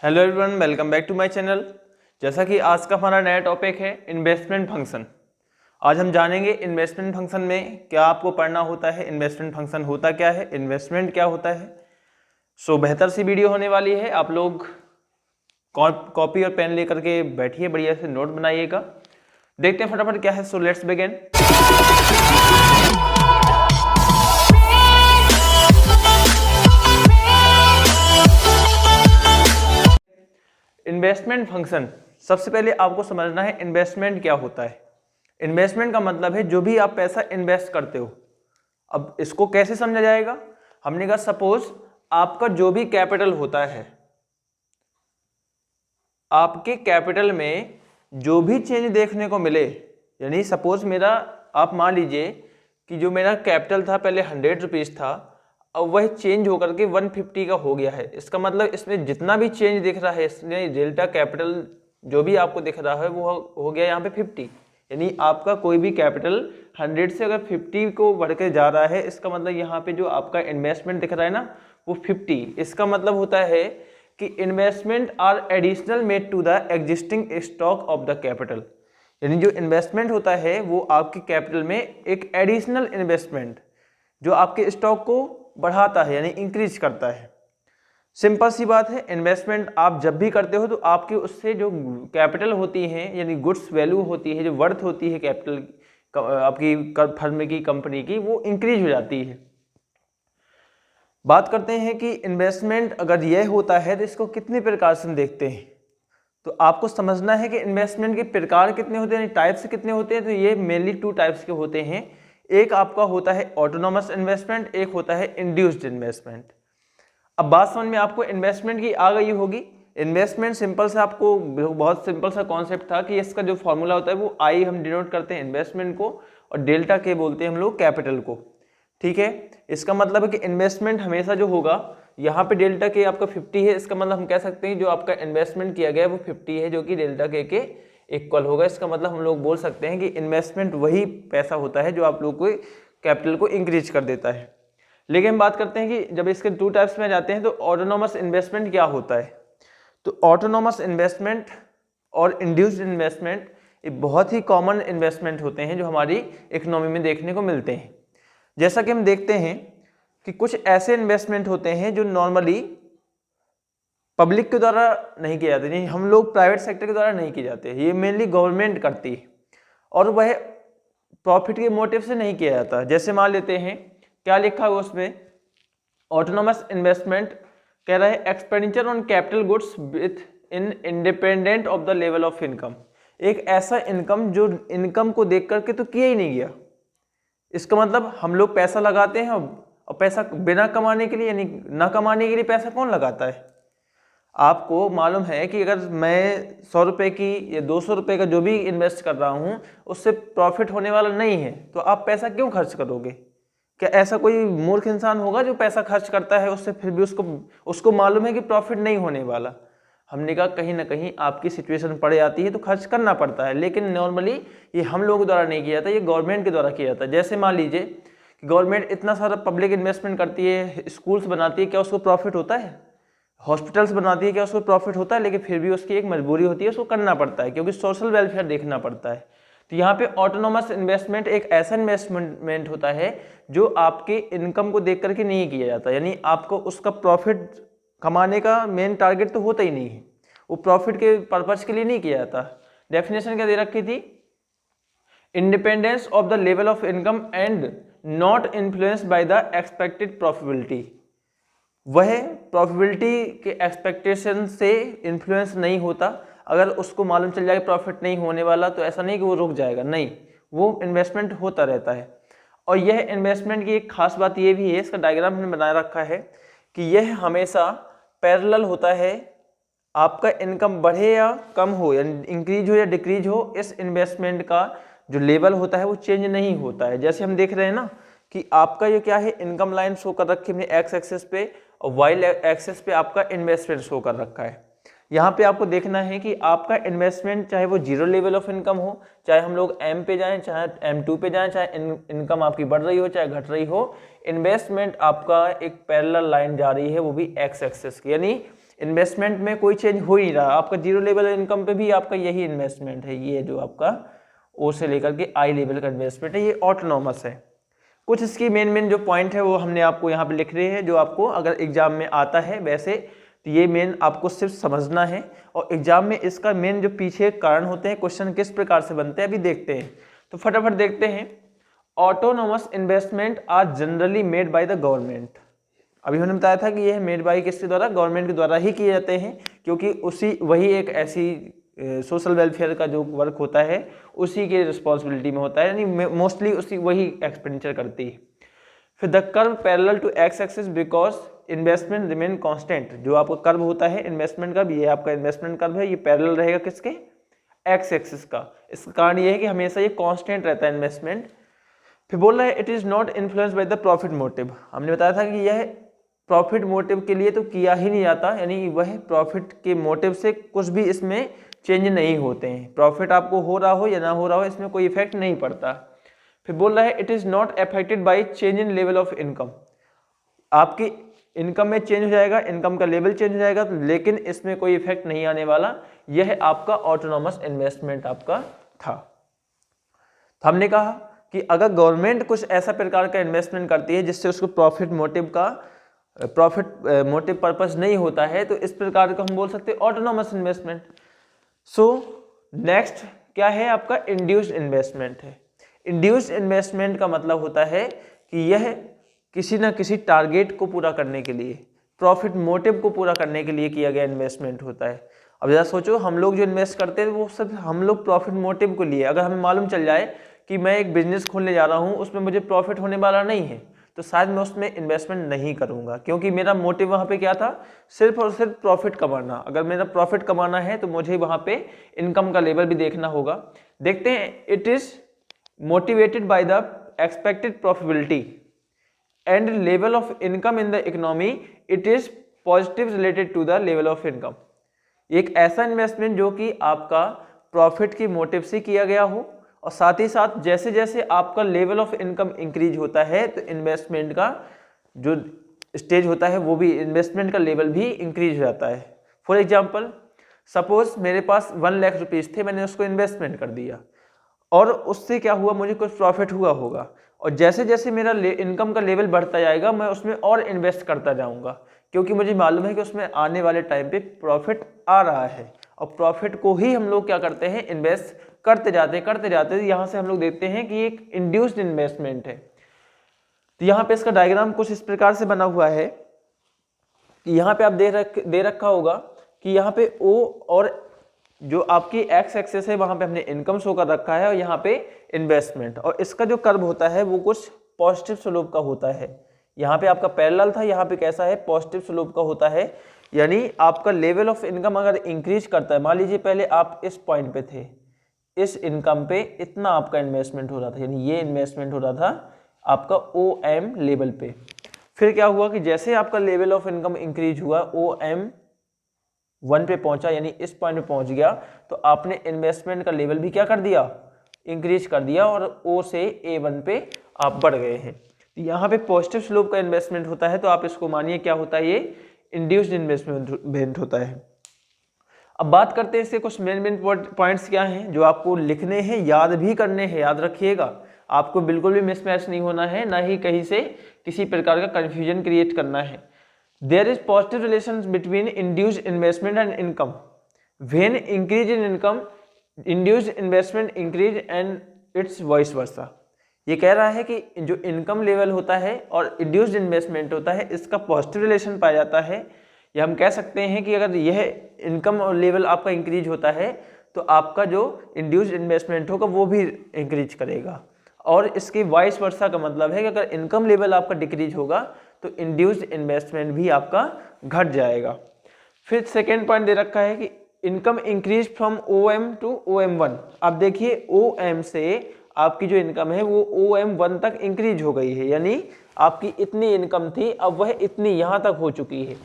Hello everyone, welcome back to my channel. जैसा कि आज का हमारा नया टॉपिक है इन्वेस्टमेंट फंक्शन। आज हम जानेंगे इन्वेस्टमेंट फंक्शन में क्या आपको पढ़ना होता है, इन्वेस्टमेंट फंक्शन होता क्या है, इन्वेस्टमेंट क्या होता है। सो बेहतर सी वीडियो होने वाली है। आप लोग कॉपी और पेन लेकर के बैठिए, बढ़िया से नोट बनाइएगा। देखते हैं फटाफट क्या है। So let's begin. Investment function, सबसे पहले आपको समझना है इन्वेस्टमेंट क्या होता है। इन्वेस्टमेंट का मतलब है जो भी आप पैसा इन्वेस्ट करते हो। अब इसको कैसे समझा जाएगा, हमने कहा सपोज आपका जो भी कैपिटल होता है, आपके कैपिटल में जो भी चेंज देखने को मिले, यानी सपोज मेरा, आप मान लीजिए कि जो मेरा कैपिटल था पहले 100 रुपीज़ था, अब वह चेंज होकर के 150 का हो गया है। इसका मतलब इसमें जितना भी चेंज दिख रहा है, इसमें डेल्टा कैपिटल जो भी आपको दिख रहा है वो हो गया यहाँ पे 50। यानी आपका कोई भी कैपिटल 100 से अगर 50 को बढ़ के जा रहा है, इसका मतलब यहाँ पे जो आपका इन्वेस्टमेंट दिख रहा है ना वो 50। इसका मतलब होता है कि investment are additional made to the existing stock of the capital. यानी जो इन्वेस्टमेंट होता है वो आपके कैपिटल में एक एडिशनल इन्वेस्टमेंट जो आपके स्टॉक को बढ़ाता है, यानी इंक्रीज करता है। सिंपल सी बात है, इन्वेस्टमेंट आप जब भी करते हो तो आपकी उससे जो कैपिटल होती है, यानी गुड्स वैल्यू होती है, जो वर्थ होती है कैपिटल आपकी फर्म की, कंपनी की, वो इंक्रीज हो जाती है। बात करते हैं कि इन्वेस्टमेंट अगर यह होता है तो इसको कितने प्रकार से देखते हैं। तो आपको समझना है कि इन्वेस्टमेंट के प्रकार कितने होते हैं, टाइप्स कितने होते हैं। तो ये मेनली 2 टाइप्स के होते हैं। एक आपका होता है ऑटोनोमस इन्वेस्टमेंट, एक होता है इंड्यूस्ड इन्वेस्टमेंट। अब बात समझ में आपको इन्वेस्टमेंट की आ गई होगी। इन्वेस्टमेंट सिंपल से, आपको बहुत सिंपल सा कॉन्सेप्ट था कि इसका जो फॉर्मूला होता है वो आई हम डिनोट करते हैं इन्वेस्टमेंट को, और डेल्टा के बोलते हैं हम लोग कैपिटल को। ठीक है, इसका मतलब है कि इन्वेस्टमेंट हमेशा जो होगा, यहाँ पे डेल्टा के आपका 50 है, इसका मतलब हम कह सकते हैं जो आपका इन्वेस्टमेंट किया गया है वो 50 है, जो कि डेल्टा के इक्वल होगा। इसका मतलब हम लोग बोल सकते हैं कि इन्वेस्टमेंट वही पैसा होता है जो आप लोग को कैपिटल को इंक्रीज कर देता है। लेकिन हम बात करते हैं कि जब इसके 2 टाइप्स में जाते हैं तो ऑटोनोमस इन्वेस्टमेंट क्या होता है। तो ऑटोनोमस इन्वेस्टमेंट और इंड्यूस्ड इन्वेस्टमेंट ये बहुत ही कॉमन इन्वेस्टमेंट होते हैं जो हमारी इकोनॉमी में देखने को मिलते हैं। जैसा कि हम देखते हैं कि कुछ ऐसे इन्वेस्टमेंट होते हैं जो नॉर्मली पब्लिक के द्वारा नहीं किए जाते, नहीं हम लोग प्राइवेट सेक्टर के द्वारा नहीं किए जाते, ये मेनली गवर्नमेंट करती है और वह प्रॉफिट के मोटिव से नहीं किया जाता। जैसे मान लेते हैं, क्या लिखा हुआ उसमें, ऑटोनोमस इन्वेस्टमेंट कह रहा है expenditure on capital goods with in independent of the level of income. एक ऐसा इनकम जो इनकम को देख करके तो किया ही नहीं गया। इसका मतलब हम लोग पैसा लगाते हैं और पैसा बिना कमाने के लिए, यानी ना कमाने के लिए पैसा कौन लगाता है। आपको मालूम है कि अगर मैं 100 रुपये की या 200 रुपये का जो भी इन्वेस्ट कर रहा हूँ उससे प्रॉफिट होने वाला नहीं है, तो आप पैसा क्यों खर्च करोगे। क्या ऐसा कोई मूर्ख इंसान होगा जो पैसा खर्च करता है उससे फिर भी उसको मालूम है कि प्रॉफिट नहीं होने वाला। हमने कहा कहीं ना कहीं आपकी सिचुएशन पड़ जाती है तो खर्च करना पड़ता है, लेकिन नॉर्मली ये हम लोगों द्वारा नहीं किया जाता, ये गवर्नमेंट के द्वारा किया जाता है। जैसे मान लीजिए कि गवर्नमेंट इतना सारा पब्लिक इन्वेस्टमेंट करती है, स्कूल्स बनाती है, क्या उसको प्रॉफिट होता है। हॉस्पिटल्स बनाती है, क्या उसको प्रॉफिट होता है। लेकिन फिर भी उसकी एक मजबूरी होती है, उसको करना पड़ता है क्योंकि सोशल वेलफेयर देखना पड़ता है। तो यहाँ पे ऑटोनोमस इन्वेस्टमेंट एक ऐसा इन्वेस्टमेंट होता है जो आपके इनकम को देख करके नहीं किया जाता, यानी आपको उसका प्रॉफिट कमाने का मेन टारगेट तो होता ही नहीं है, वो प्रॉफिट के पर्पज के लिए नहीं किया जाता। डेफिनेशन क्या दे रखी थी, independence of the level of income and not influenced by the expected profitability. वह प्रॉफिटेबिलिटी के एक्सपेक्टेशन से इन्फ्लुएंस नहीं होता। अगर उसको मालूम चल जाए प्रॉफिट नहीं होने वाला तो ऐसा नहीं कि वो रुक जाएगा, नहीं, वो इन्वेस्टमेंट होता रहता है। और यह इन्वेस्टमेंट की एक खास बात ये भी है, इसका डायग्राम हमने बनाए रखा है कि यह हमेशा पैरेलल होता है। आपका इनकम बढ़े या कम हो, या इंक्रीज हो या डिक्रीज हो, इस इन्वेस्टमेंट का जो लेवल होता है वो चेंज नहीं होता है। जैसे हम देख रहे हैं ना कि आपका ये क्या है, इनकम लाइन शो कर रखी है एक्स एक्सेस पे और वाई एक्सेस पे आपका इन्वेस्टमेंट शो कर रखा है। यहाँ पे आपको देखना है कि आपका इन्वेस्टमेंट चाहे वो 0 लेवल ऑफ इनकम हो, चाहे हम लोग M पे जाएं, चाहे M2 पे जाएं, चाहे इनकम आपकी बढ़ रही हो चाहे घट रही हो, इन्वेस्टमेंट आपका एक पैरेलल लाइन जा रही है, वो भी एक्स एक्सेस की। यानी इन्वेस्टमेंट में कोई चेंज हो ही नहीं रहा, आपका जीरो लेवल इनकम पे भी आपका यही इन्वेस्टमेंट है, ये जो आपका ओ से लेकर के आई लेवल का इन्वेस्टमेंट है, ये ऑटोनॉमस है। कुछ इसकी मेन जो पॉइंट है वो हमने आपको यहाँ पे लिख रहे हैं, जो आपको अगर एग्जाम में आता है वैसे तो ये मेन आपको सिर्फ समझना है, और एग्जाम में इसका मेन जो पीछे कारण होते हैं, क्वेश्चन किस प्रकार से बनते हैं अभी देखते हैं। तो फटाफट देखते हैं। Autonomous investment are generally made by the government. अभी हमने बताया था कि यह मेड बाय किसके द्वारा, गवर्नमेंट के द्वारा ही किए जाते हैं, क्योंकि वही एक ऐसी सोशल वेलफेयर का जो वर्क होता है उसी के रिस्पॉन्सिबिलिटी में होता है, यानी मोस्टली उसी वही एक्सपेंडिचर करती है। फिर the curve parallel to X axis because investment remain constant. जो आपका कर्व होता है इन्वेस्टमेंट का, ये आपका इन्वेस्टमेंट कर्व है, ये पैरेलल रहेगा किसके, एक्स एक्सिस का। इसका कारण ये है कि हमेशा ये कांस्टेंट रहता है इन्वेस्टमेंट। फिर बोल रहा है it is not influenced by the profit motive. हमने बताया था कि यह प्रॉफिट मोटिव के लिए तो किया ही नहीं जाता, यानी वह प्रॉफिट के मोटिव से कुछ भी इसमें चेंज नहीं होते हैं। प्रॉफिट आपको हो रहा हो या ना हो रहा हो इसमें कोई इफेक्ट नहीं पड़ता। फिर बोल रहा है it is not affected by change in level of income. आपकी इनकम में चेंज हो जाएगा, इनकम का लेवल चेंज हो जाएगा, लेकिन इसमें कोई इफेक्ट नहीं आने वाला। यह आपका ऑटोनॉमस इन्वेस्टमेंट आपका था। तो हमने कहा कि अगर गवर्नमेंट कुछ ऐसा प्रकार का इन्वेस्टमेंट करती है जिससे उसको प्रॉफिट मोटिव पर्पस नहीं होता है, तो इस प्रकार का हम बोल सकते हैं ऑटोनॉमस इन्वेस्टमेंट। सो नेक्स्ट क्या है आपका, इंड्यूस्ड इन्वेस्टमेंट है। इंड्यूस्ड इन्वेस्टमेंट का मतलब होता है कि यह किसी ना किसी टारगेट को पूरा करने के लिए, प्रॉफिट मोटिव को पूरा करने के लिए किया गया इन्वेस्टमेंट होता है। अब जरा सोचो, हम लोग जो इन्वेस्ट करते हैं वो सब हम लोग प्रॉफिट मोटिव को लिए, अगर हमें मालूम चल जाए कि मैं एक बिजनेस खोलने जा रहा हूँ उसमें मुझे प्रॉफिट होने वाला नहीं है, तो शायद मैं उसमें इन्वेस्टमेंट नहीं करूंगा, क्योंकि मेरा मोटिव वहाँ पे क्या था, सिर्फ और सिर्फ प्रॉफिट कमाना। अगर मेरा प्रॉफिट कमाना है तो मुझे वहाँ पे इनकम का लेवल भी देखना होगा। देखते हैं, it is motivated by the expected profitability and level of income in the economy, it is positive related to the level of income. एक ऐसा इन्वेस्टमेंट जो कि आपका प्रॉफिट की मोटिव से किया गया हो, और साथ ही साथ जैसे जैसे आपका लेवल ऑफ इनकम इंक्रीज होता है तो इन्वेस्टमेंट का जो स्टेज होता है वो भी, इन्वेस्टमेंट का लेवल भी इंक्रीज हो जाता है। फॉर एग्जांपल, सपोज मेरे पास 1 लाख रुपीस थे, मैंने उसको इन्वेस्टमेंट कर दिया और उससे क्या हुआ, मुझे कुछ प्रॉफिट हुआ होगा, और जैसे जैसे मेरा इनकम का लेवल बढ़ता जाएगा मैं उसमें और इन्वेस्ट करता जाऊँगा, क्योंकि मुझे मालूम है कि उसमें आने वाले टाइम पे प्रॉफिट आ रहा है, और प्रॉफिट को ही हम लोग क्या करते हैं, इन्वेस्ट करते जाते यहाँ से हम लोग देखते हैं कि एक इंड्यूस्ड इन्वेस्टमेंट है। तो यहाँ पे इसका डायग्राम कुछ इस प्रकार से बना हुआ है कि यहाँ पे आप दे रखा होगा कि यहाँ पे ओ और जो आपकी एक्स एक्सेस है वहाँ पे हमने इनकम शो कर रखा है, और यहाँ पे इन्वेस्टमेंट, और इसका जो कर्व होता है वो कुछ पॉजिटिव स्लोप का होता है। यहाँ पे आपका पैरेलल था, यहाँ पे कैसा है, पॉजिटिव स्लोप का होता है, यानी आपका लेवल ऑफ इनकम अगर इंक्रीज करता है, मान लीजिए पहले आप इस पॉइंट पे थे, इस इनकम पे इतना आपका इन्वेस्टमेंट हो रहा था, यानी ये इन्वेस्टमेंट हो रहा था आपका OM लेवल पे। फिर क्या हुआ कि जैसे आपका लेवल ऑफ इनकम इंक्रीज हुआ, OM 1 पे पहुंचा, यानी इस पॉइंट पे पहुंच गया, तो आपने इन्वेस्टमेंट का लेवल भी क्या कर दिया, इंक्रीज कर दिया, और O से A1 पे आप बढ़ गए हैं। तो यहाँ पे पॉजिटिव स्लोप का इन्वेस्टमेंट होता है, तो आप इसको मानिए क्या होता है, ये इंड्यूस्ड इन्वेस्टमेंट होता है। अब बात करते हैं इसके कुछ मेन पॉइंट्स क्या हैं जो आपको लिखने हैं, याद भी करने हैं। याद रखिएगा, आपको बिल्कुल भी मिसमैच नहीं होना है, ना ही कहीं से किसी प्रकार का कंफ्यूजन क्रिएट करना है। There is positive relation between induced investment and income. When increase in income, induced investment increase and it's vice versa. ये कह रहा है कि जो इनकम लेवल होता है और इंड्यूस्ड इन्वेस्टमेंट होता है, इसका पॉजिटिव रिलेशन पाया जाता है। या हम कह सकते हैं कि अगर यह इनकम लेवल आपका इंक्रीज होता है तो आपका जो इंड्यूस्ड इन्वेस्टमेंट होगा वो भी इंक्रीज करेगा, और इसके वाइस वर्सा का मतलब है कि अगर इनकम लेवल आपका डिक्रीज होगा तो इंड्यूस्ड इन्वेस्टमेंट भी आपका घट जाएगा। फिर सेकेंड पॉइंट दे रखा है कि income increase from OM to OM1। अब देखिए OM से आपकी जो इनकम है वो OM1 तक इंक्रीज हो गई है, यानी आपकी इतनी इनकम थी अब वह इतनी यहाँ तक हो चुकी है।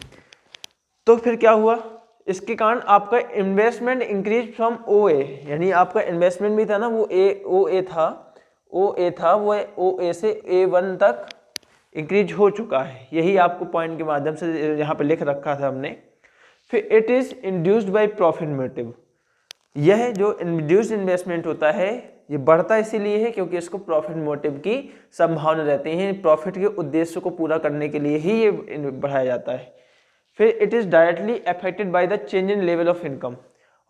तो फिर क्या हुआ, इसके कारण आपका इन्वेस्टमेंट इंक्रीज फ्रॉम OA, यानी आपका इन्वेस्टमेंट भी था ना वो OA था, वो OA से A1 तक इंक्रीज हो चुका है। यही आपको पॉइंट के माध्यम से यहाँ पे लिख रखा था हमने। फिर it is induced by profit motive, यह जो इंड्यूस्ड इन्वेस्टमेंट होता है ये बढ़ता इसीलिए है क्योंकि इसको प्रॉफिट मोटिव की संभावना रहती है, प्रॉफिट के उद्देश्य को पूरा करने के लिए ही ये बढ़ाया जाता है। फिर it is directly affected by the change in level of income,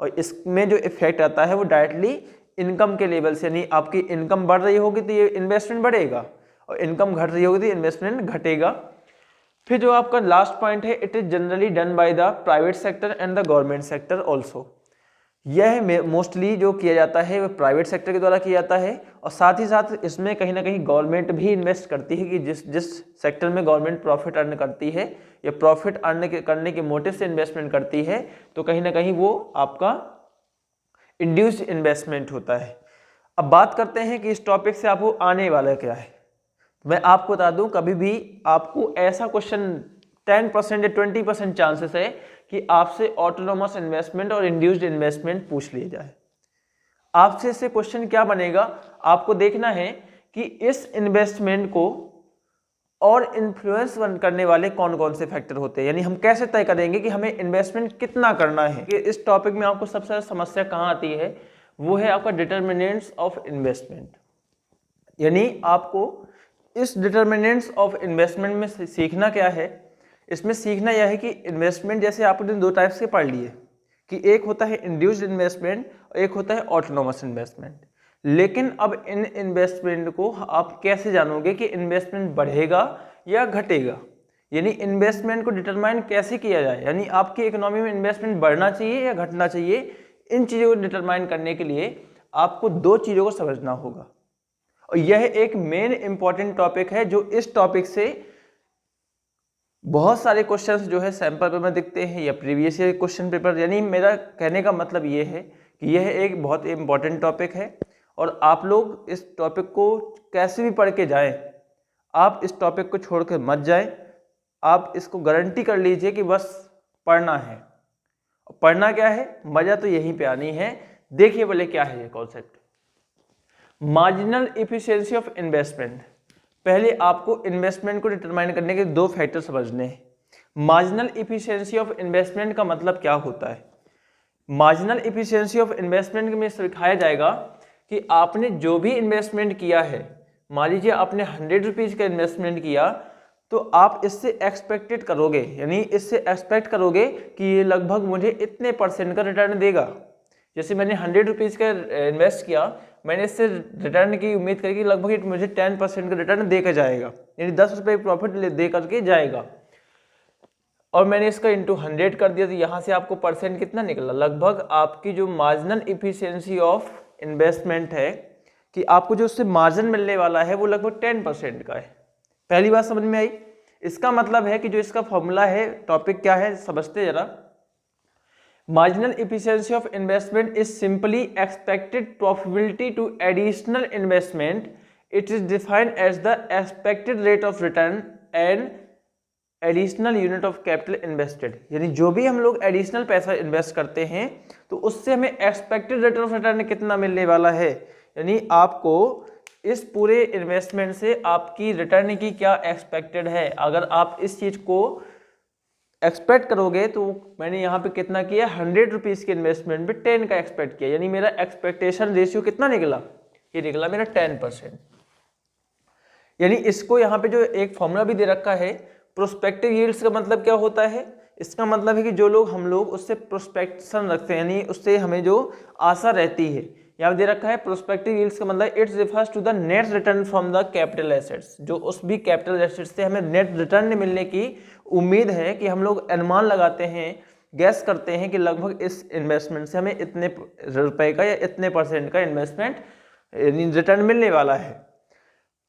और इसमें जो इफेक्ट आता है वो डायरेक्टली इनकम के लेवल से, यानी आपकी इनकम बढ़ रही होगी तो ये इन्वेस्टमेंट बढ़ेगा, और इनकम घट रही होगी तो इन्वेस्टमेंट घटेगा। फिर जो आपका लास्ट पॉइंट है, it is generally done by the private sector and the government sector also, यह मोस्टली जो किया जाता है वह प्राइवेट सेक्टर के द्वारा किया जाता है, और साथ ही साथ इसमें कहीं ना कहीं गवर्नमेंट भी इन्वेस्ट करती है कि जिस सेक्टर में गवर्नमेंट प्रॉफिट अर्न करती है या प्रॉफिट अर्न करने के मोटिव से इन्वेस्टमेंट करती है तो कहीं ना कहीं वो आपका इंड्यूस्ड इन्वेस्टमेंट होता है। अब बात करते हैं कि इस टॉपिक से आपको आने वाला क्या है। मैं आपको बता दूं, कभी भी आपको ऐसा क्वेश्चन 10% या 20% चांसेस है कि आपसे ऑटोनोमस इन्वेस्टमेंट और इंड्यूस्ड इन्वेस्टमेंट पूछ लिया जाए। आपसे इससे क्वेश्चन क्या बनेगा, आपको देखना है कि इस इन्वेस्टमेंट को और इन्फ्लुएंस करने वाले कौन कौन से फैक्टर होते हैं, यानी हम कैसे तय करेंगे कि हमें इन्वेस्टमेंट कितना करना है। इस टॉपिक में आपको सबसे ज्यादा समस्या कहाँ आती है, वो है आपका डिटर्मिनेंट्स ऑफ इन्वेस्टमेंट, यानी आपको इस डिटर्मिनेंट्स ऑफ इन्वेस्टमेंट में सीखना क्या है। इसमें सीखना यह है कि इन्वेस्टमेंट जैसे आपने दो टाइप्स के पढ़ लिए कि एक होता है इंड्यूस्ड इन्वेस्टमेंट और एक होता है ऑटोनोमस इन्वेस्टमेंट, लेकिन अब इन इन्वेस्टमेंट को आप कैसे जानोगे कि इन्वेस्टमेंट बढ़ेगा या घटेगा, यानी इन्वेस्टमेंट को डिटरमाइन कैसे किया जाए, यानी आपकी इकोनॉमी में इन्वेस्टमेंट बढ़ना चाहिए या घटना चाहिए। इन चीज़ों को डिटरमाइन करने के लिए आपको दो चीज़ों को समझना होगा, और यह एक मेन इंपॉर्टेंट टॉपिक है जो इस टॉपिक से बहुत सारे क्वेश्चंस जो है सैंपल पेपर में दिखते हैं या प्रीवियस ईयर क्वेश्चन पेपर, यानी मेरा कहने का मतलब ये है कि यह एक बहुत इंपॉर्टेंट टॉपिक है और आप लोग इस टॉपिक को कैसे भी पढ़ के जाएं, आप इस टॉपिक को छोड़ कर मत जाएं। आप इसको गारंटी कर लीजिए कि बस पढ़ना है, पढ़ना क्या है, मजा तो यहीं पे आनी है। देखिए बोले क्या है ये concept, marginal efficiency of investment. पहले आपको इन्वेस्टमेंट को डिटरमाइन करने के दो फैक्टर समझने हैं। मार्जिनल एफिशिएंसी ऑफ इन्वेस्टमेंट का मतलब क्या होता है। मार्जिनल एफिशिएंसी ऑफ इन्वेस्टमेंट में सिखाया जाएगा कि आपने जो भी इन्वेस्टमेंट किया है, मान लीजिए आपने 100 रुपीज़ का इन्वेस्टमेंट किया, तो आप इससे एक्सपेक्टेड करोगे, यानी इससे एक्सपेक्ट करोगे कि ये लगभग मुझे इतने % का रिटर्न देगा। जैसे मैंने 100 रुपीज़ का इन्वेस्ट किया, मैंने इससे रिटर्न की उम्मीद करी कि लगभग मुझे 10% का रिटर्न देकर जाएगा, यानी 10 रुपये प्रॉफिट दे करके जाएगा, और मैंने इसका इंटू 100 कर दिया, तो यहाँ से आपको परसेंट कितना निकला, लगभग आपकी जो मार्जिनल एफिशिएंसी ऑफ इन्वेस्टमेंट है कि आपको जो उससे मार्जिन मिलने वाला है वो लगभग 10% का है। पहली बात समझ में आई। इसका मतलब है कि जो इसका फॉर्मूला है, टॉपिक क्या है समझते जरा। Marginal efficiency of investment is simply expected profitability to additional investment. It is defined as the expected rate of return and additional unit of capital invested. यानी जो भी हम लोग एडिशनल पैसा इन्वेस्ट करते हैं तो उससे हमें एक्सपेक्टेड रेट ऑफ रिटर्न कितना मिलने वाला है, यानी आपको इस पूरे इन्वेस्टमेंट से आपकी रिटर्न की क्या एक्सपेक्टेड है। अगर आप इस चीज़ को एक्सपेक्ट करोगे तो मैंने यहाँ पे कितना किया, 100 रुपीज़ के इन्वेस्टमेंट पे 10 का एक्सपेक्ट किया, यानी मेरा एक्सपेक्टेशन रेशियो कितना निकला, ये निकला मेरा 10%। यानी इसको यहाँ पे जो एक फॉर्मूला भी दे रखा है, प्रोस्पेक्टिव यील्ड्स का मतलब क्या होता है, इसका मतलब है कि जो लोग हम लोग उससे प्रोस्पेक्शन रखते हैं, यानी उससे हमें जो आशा रहती है। यहाँ दे रखा है प्रोस्पेक्टिव यील्ड्स का मतलब it's refers to the net return from the capital assets, जो उस भी कैपिटल एसेट्स से हमें नेट रिटर्न मिलने की उम्मीद है कि हम लोग अनुमान लगाते हैं, गैस करते हैं कि लगभग इस इन्वेस्टमेंट से हमें इतने रुपए का या इतने % का इन्वेस्टमेंट रिटर्न मिलने वाला है।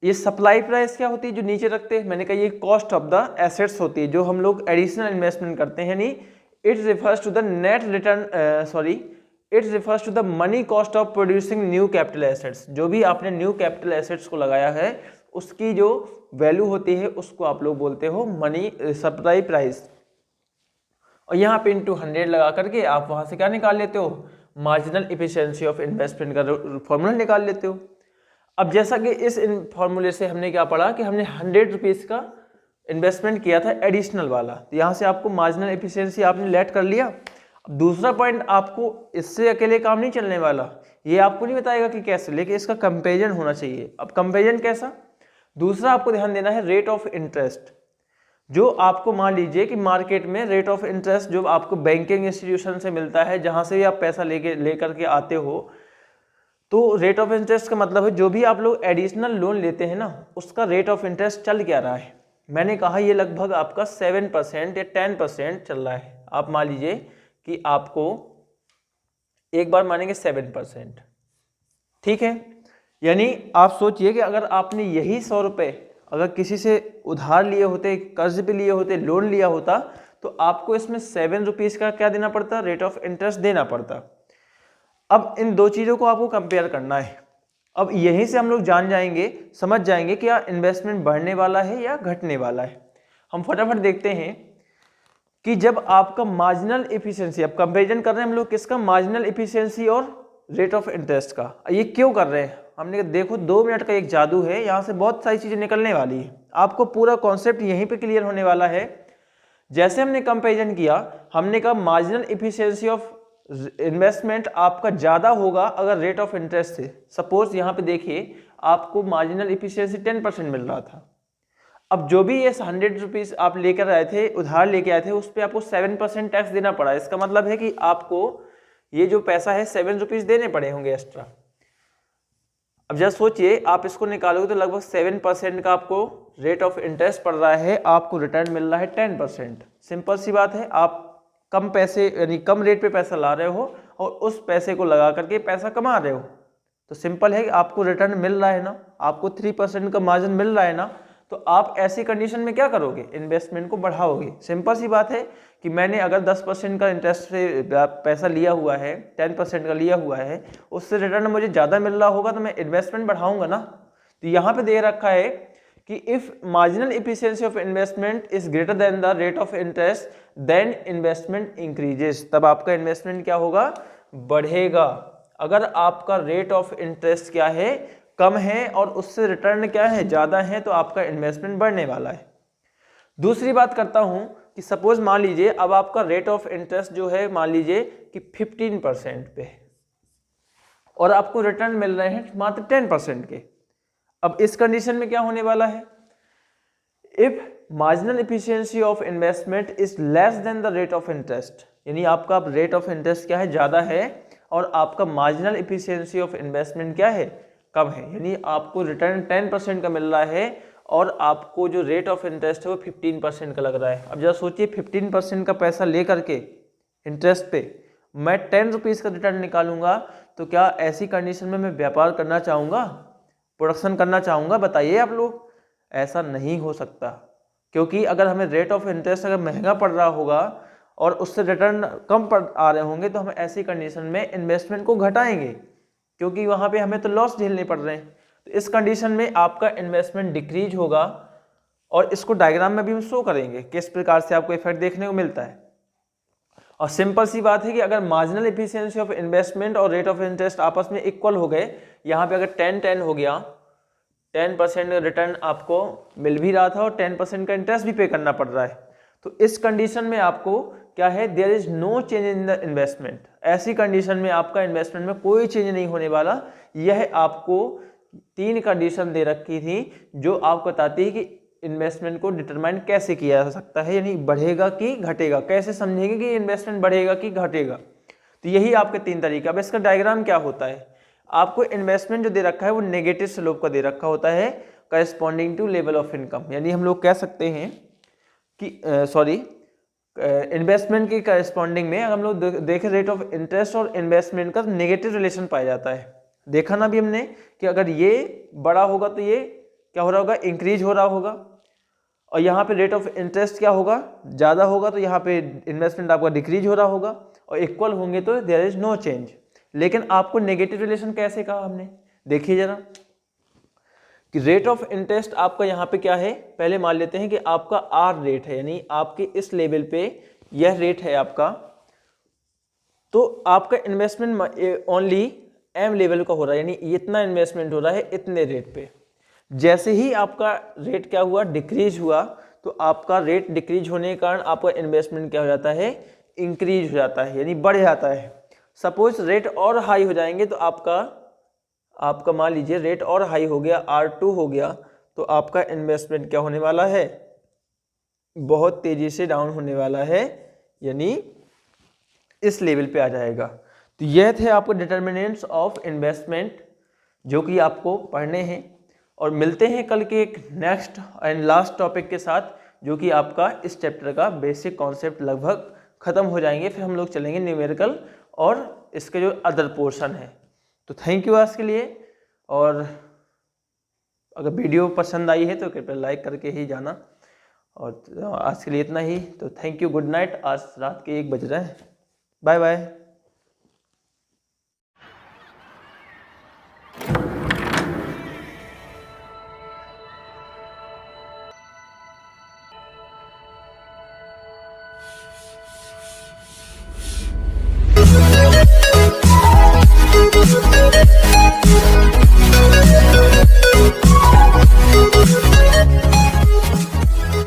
ये सप्लाई प्राइस क्या होती है जो नीचे रखते हैं, मैंने कहा ये कॉस्ट ऑफ द एसेट्स होती है जो हम लोग एडिशनल इन्वेस्टमेंट करते हैं, यानी it's refers to the net return it's refers to the money cost of producing new capital assets. जो भी आपने न्यू कैपिटल एसेट्स को लगाया है उसकी जो वैल्यू होती है उसको आप लोग बोलते हो मनी सप्लाई प्राइस, और यहाँ पे इंटू 100 लगा करके आप वहाँ से क्या निकाल लेते हो, मार्जिनल एफिशिएंसी ऑफ इन्वेस्टमेंट का फॉर्मूला निकाल लेते हो। अब जैसा कि इस फॉर्मूले से हमने क्या पढ़ा कि हमने 100 रुपीज़ का इन्वेस्टमेंट किया था एडिशनल वाला, तो यहाँ से आपको मार्जिनल एफिशिएंसी आपने लेट कर लिया। अब दूसरा पॉइंट, आपको इससे अकेले काम नहीं चलने वाला, ये आपको नहीं बताएगा कि कैसे, लेकिन इसका कंपेरिजन होना चाहिए। अब कंपेरिजन कैसा? दूसरा आपको ध्यान देना है रेट ऑफ इंटरेस्ट। जो आपको मान लीजिए कि मार्केट में रेट ऑफ इंटरेस्ट जो आपको बैंकिंग इंस्टीट्यूशन से मिलता है, जहाँ से भी आप पैसा लेकर के आते हो, तो रेट ऑफ इंटरेस्ट का मतलब है जो भी आप लोग एडिशनल लोन लेते हैं ना, उसका रेट ऑफ इंटरेस्ट चल क्या रहा है। मैंने कहा ये लगभग आपका 7% या 10% चल रहा है। आप मान लीजिए कि आपको एक बार मानेंगे 7%, ठीक है। यानी आप सोचिए कि अगर आपने यही 100 रुपये अगर किसी से उधार लिए होते, कर्ज पे लिए होते, लोन लिया होता, तो आपको इसमें 7 रुपीज़ का क्या देना पड़ता? रेट ऑफ इंटरेस्ट देना पड़ता। अब इन दो चीज़ों को आपको कंपेयर करना है। अब यहीं से हम लोग जान जाएंगे, समझ जाएंगे कि क्या इन्वेस्टमेंट बढ़ने वाला है या घटने वाला है। हम फटाफट देखते हैं कि जब आपका मार्जिनल एफिशिएंसी, अब कंपेरिजन कर रहे हैं हम लोग किसका? मार्जिनल एफिशिएंसी और रेट ऑफ इंटरेस्ट का। ये क्यों कर रहे हैं? हमने कहा देखो 2 मिनट का एक जादू है, यहाँ से बहुत सारी चीज़ें निकलने वाली है, आपको पूरा कॉन्सेप्ट यहीं पे क्लियर होने वाला है। जैसे हमने कंपेरिजन किया, हमने कहा मार्जिनल एफिशिएंसी ऑफ इन्वेस्टमेंट आपका ज़्यादा होगा अगर रेट ऑफ इंटरेस्ट से। सपोज यहाँ पे देखिए आपको मार्जिनल एफिशिएंसी 10% मिल रहा था। अब जो भी ये 100 रुपीज़ आप लेकर आए थे, उधार लेके आए थे, उस पर आपको 7% टैक्स देना पड़ा। इसका मतलब है कि आपको ये जो पैसा है 7 रुपीज़ देने पड़े होंगे एक्स्ट्रा। अब जरा सोचिए, आप इसको निकालोगे तो लगभग 7% का आपको रेट ऑफ इंटरेस्ट पड़ रहा है, आपको रिटर्न मिल रहा है 10%। सिंपल सी बात है, आप कम पैसे यानी कम रेट पे पैसा ला रहे हो और उस पैसे को लगा करके पैसा कमा रहे हो, तो सिंपल है कि आपको रिटर्न मिल रहा है ना, आपको 3% का मार्जिन मिल रहा है ना, तो आप ऐसी कंडीशन में क्या करोगे? इन्वेस्टमेंट को बढ़ाओगे। सिंपल सी बात है कि मैंने अगर 10% का इंटरेस्ट से पैसा लिया हुआ है, 10% का लिया हुआ है, उससे रिटर्न मुझे ज़्यादा मिल रहा होगा तो मैं इन्वेस्टमेंट बढ़ाऊंगा ना। तो यहाँ पे दे रखा है कि if marginal efficiency of investment is greater than the rate of interest then investment increases, तब आपका इन्वेस्टमेंट क्या होगा? बढ़ेगा। अगर आपका रेट ऑफ इंटरेस्ट क्या है? कम है और उससे रिटर्न क्या है? ज़्यादा है, तो आपका इन्वेस्टमेंट बढ़ने वाला है। दूसरी बात करता हूं कि सपोज मान लीजिए अब आपका रेट ऑफ इंटरेस्ट जो है मान लीजिए कि 15% पे और आपको रिटर्न मिल रहे हैं मात्र 10% के। अब इस कंडीशन में क्या होने वाला है? If marginal efficiency of investment is less than the rate of interest, यानी आपका रेट ऑफ इंटरेस्ट क्या है? ज़्यादा है और आपका मार्जिनल एफिशिएंसी ऑफ इन्वेस्टमेंट क्या है? कम है। यानी आपको रिटर्न 10% का मिल रहा है और आपको जो रेट ऑफ इंटरेस्ट है वो 15% का लग रहा है। अब जरा सोचिए 15% का पैसा ले करके इंटरेस्ट पे मैं 10 रुपीज़ का रिटर्न निकालूंगा, तो क्या ऐसी कंडीशन में मैं व्यापार करना चाहूँगा, प्रोडक्शन करना चाहूँगा? बताइए आप लोग। ऐसा नहीं हो सकता, क्योंकि अगर हमें रेट ऑफ इंटरेस्ट अगर महंगा पड़ रहा होगा और उससे रिटर्न कम पड़ आ रहे होंगे, तो हम ऐसी कंडीशन में इन्वेस्टमेंट को घटाएंगे, क्योंकि वहाँ पे हमें तो लॉस झेलने पड़ रहे हैं। तो इस कंडीशन में आपका इन्वेस्टमेंट डिक्रीज होगा और इसको डायग्राम में भी हम शो करेंगे किस प्रकार से आपको इफेक्ट देखने को मिलता है। और सिंपल सी बात है कि अगर मार्जिनल एफिशिएंसी ऑफ इन्वेस्टमेंट और रेट ऑफ इंटरेस्ट आपस में इक्वल हो गए, यहाँ पे अगर 10-10 हो गया, 10% रिटर्न आपको मिल भी रहा था और 10% का इंटरेस्ट भी पे करना पड़ रहा है, तो इस कंडीशन में आपको क्या है? There is no change in the investment. ऐसी कंडीशन में आपका इन्वेस्टमेंट में कोई चेंज नहीं होने वाला। यह आपको 3 कंडीशन दे रखी थी जो आपको बताती है कि इन्वेस्टमेंट को डिटरमाइन कैसे किया जा सकता है, यानी बढ़ेगा कि घटेगा। कैसे समझेंगे कि इन्वेस्टमेंट बढ़ेगा कि घटेगा? तो यही आपके 3 तरीके। अब इसका डायग्राम क्या होता है? आपको इन्वेस्टमेंट जो दे रखा है वो नेगेटिव स्लोप का दे रखा होता है, corresponding to level of income. यानी हम लोग कह सकते हैं कि इन्वेस्टमेंट के करस्पॉन्डिंग में अगर हम लोग देखें रेट ऑफ इंटरेस्ट और इन्वेस्टमेंट का नेगेटिव रिलेशन पाया जाता है। देखा ना भी हमने कि अगर ये बड़ा होगा तो ये क्या हो रहा होगा? इंक्रीज हो रहा होगा। और यहाँ पे रेट ऑफ इंटरेस्ट क्या होगा? ज़्यादा होगा, तो यहाँ पे इन्वेस्टमेंट आपका डिक्रीज हो रहा होगा। और इक्वल होंगे तो देयर इज नो चेंज। लेकिन आपको नेगेटिव रिलेशन कैसे कहा हमने? देखिए जरा कि रेट ऑफ इंटरेस्ट आपका यहाँ पे क्या है? पहले मान लेते हैं कि आपका आर रेट है, यानी आपके इस लेवल पे यह रेट है आपका, तो आपका इन्वेस्टमेंट ओनली एम लेवल का हो रहा है, यानी इतना इन्वेस्टमेंट हो रहा है इतने रेट पे। जैसे ही आपका रेट क्या हुआ? डिक्रीज हुआ, तो आपका रेट डिक्रीज होने के कारण आपका इन्वेस्टमेंट क्या हो जाता है, इंक्रीज हो जाता है, यानी बढ़ जाता है। सपोज रेट और हाई हो जाएंगे तो आपका मान लीजिए रेट और हाई हो गया, R2 हो गया, तो आपका इन्वेस्टमेंट क्या होने वाला है, बहुत तेजी से डाउन होने वाला है, यानी इस लेवल पे आ जाएगा। तो यह थे आपको डिटर्मिनेंट्स ऑफ इन्वेस्टमेंट जो कि आपको पढ़ने हैं, और मिलते हैं कल के एक नेक्स्ट एंड लास्ट टॉपिक के साथ, जो कि आपका इस चैप्टर का बेसिक कॉन्सेप्ट लगभग खत्म हो जाएंगे, फिर हम लोग चलेंगे न्यूमेरिकल और इसके जो अदर पोर्शन है। तो थैंक यू आज के लिए, और अगर वीडियो पसंद आई है तो कृपया लाइक करके ही जाना, और आज के लिए इतना ही। तो थैंक यू, गुड नाइट। आज रात के 1 बज रहे हैं। Bye bye. We'll be right back.